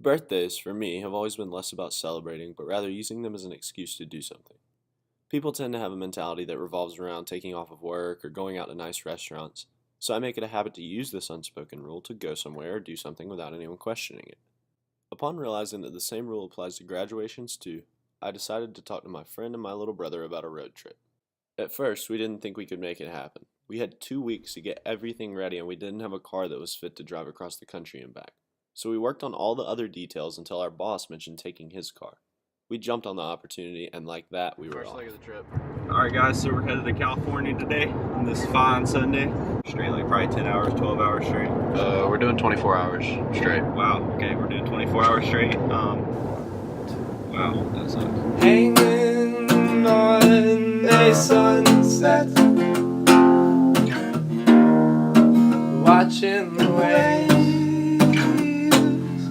Birthdays, for me, have always been less about celebrating, but rather using them as an excuse to do something. People tend to have a mentality that revolves around taking off of work or going out to nice restaurants, so I make it a habit to use this unspoken rule to go somewhere or do something without anyone questioning it. Upon realizing that the same rule applies to graduations too, I decided to talk to my friend and my little brother about a road trip. At first, we didn't think we could make it happen. We had 2 weeks to get everything ready, and we didn't have a car that was fit to drive across the country and back. So we worked on all the other details until our boss mentioned taking his car. We jumped on the opportunity, and like that, we were First off. leg of the trip. Alright guys, so we're headed to California today on this fine Sunday. Straight like probably 10 hours, 12 hours straight. We're doing 24 hours straight. Wow, okay, we're doing 24 hours straight. Wow, that sucks. Hanging on a sunset, watching the waves,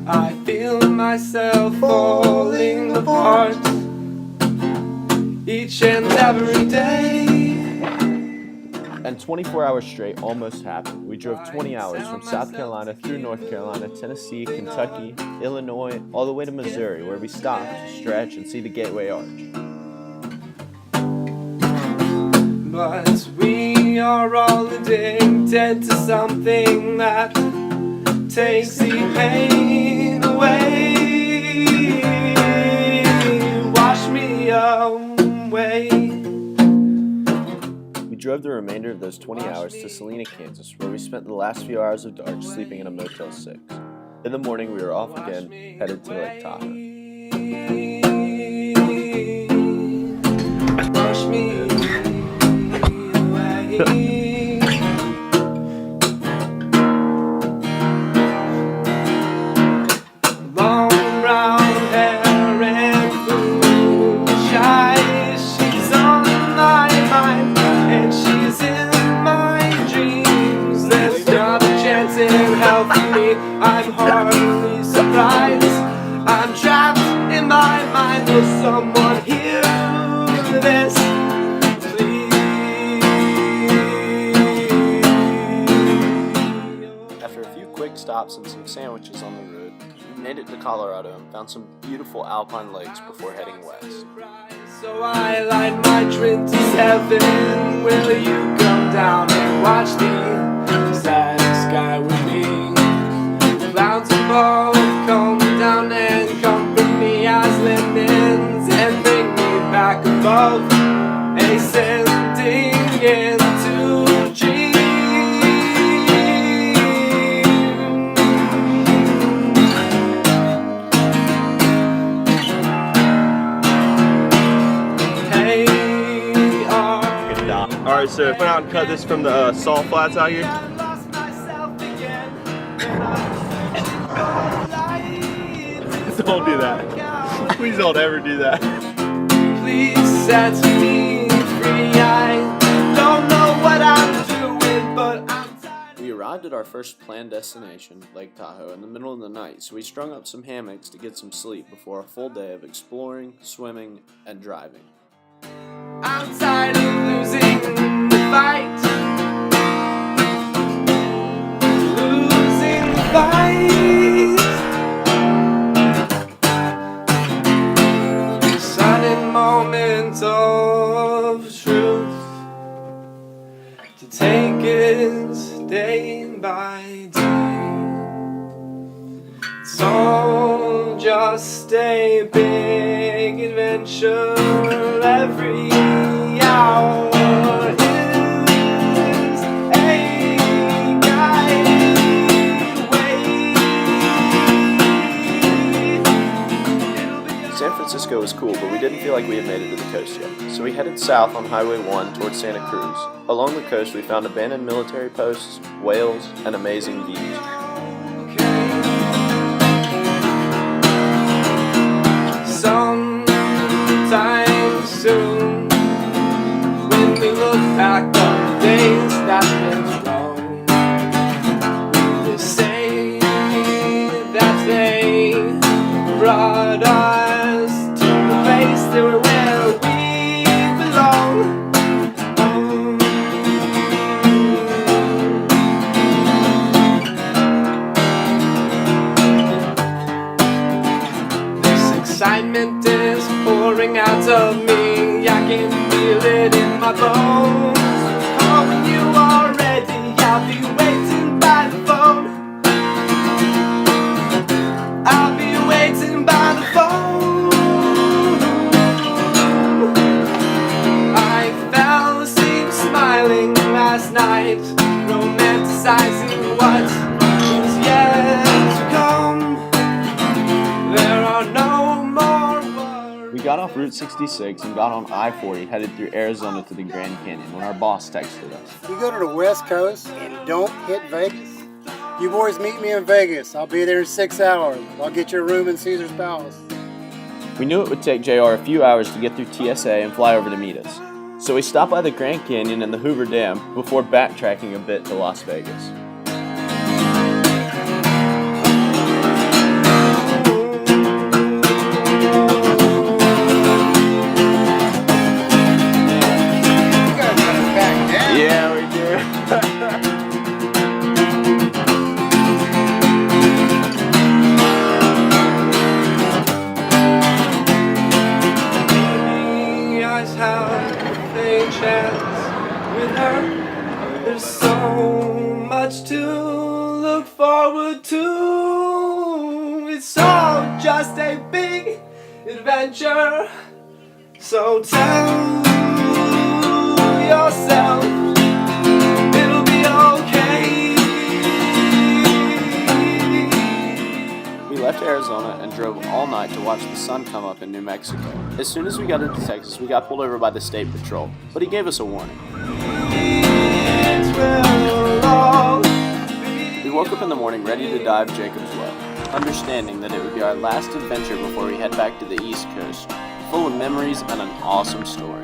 I feel myself falling apart each and every day. And 24 hours straight almost happened. We drove 20 hours from South Carolina through North Carolina, Tennessee, Kentucky, Illinois, all the way to Missouri, where we stopped to stretch and see the Gateway Arch. But we are all addicted to something that takes the pain away. Wash me away. We drove the remainder of those 20 hours to Salina, Kansas, where we spent the last few hours of dark sleeping in a Motel 6. In the morning, we were off again, headed to Lake Tahoe. Wash me away. Long brown hair and foolish eyes. She's on my mind and she's in my dreams. There's not a chance in hell for me. I'm hardly surprised. I'm trapped in my mind. Will someone hear this? After a few quick stops and some sandwiches on the road, we made it to Colorado and found some beautiful alpine lakes before heading west. So I light my 27. Will you come down and watch the sad sky with me? Clouds above come down and comfort me as linens and bring me back above, ascending into a dream. Alright, so went out and cut this from the salt flats out here. Don't do that. Please don't ever do that. Please set me free. I don't know what I'm doing, but I'm tired. We arrived at our first planned destination, Lake Tahoe, in the middle of the night, so we strung up some hammocks to get some sleep before a full day of exploring, swimming, and driving. I'm tired of losing the fight. Losing the fight. Sudden moment of truth, to take it day by day. It's all just a big adventure. Every hour is a guided way. San Francisco was cool, but we didn't feel like we had made it to the coast yet, so we headed south on Highway 1 towards Santa Cruz. Along the coast, we found abandoned military posts, whales, and amazing views. Sometime soon, when we look back on the days that went wrong, they say that they brought us to the place that we're where we belong. excitement is pouring out of me. I can feel it in my bones. Call when you are ready, I'll be waiting by the phone. I'll be waiting by the phone. I fell asleep smiling last night, romanticizing what was yet to come. There are no more words. We got off Route 66 and got on I-40 headed through Arizona to the Grand Canyon when our boss texted us. You go to the West Coast and don't hit Vegas. You boys meet me in Vegas. I'll be there in 6 hours. I'll get you a room in Caesar's Palace. We knew it would take JR a few hours to get through TSA and fly over to meet us. So we stopped by the Grand Canyon and the Hoover Dam before backtracking a bit to Las Vegas. You guys gotta back down. Yeah, we do. Maybe I have a chance with her. There's so much to look forward to. It's all just a big adventure. So tell yourself it'll be okay. We left Arizona and drove all night to watch the sun come up in New Mexico. As soon as we got into Texas, we got pulled over by the State Patrol, but he gave us a warning. It will all We woke up in the morning ready to dive Jacob's Well, understanding that it would be our last adventure before we head back to the East Coast, full of memories and an awesome story.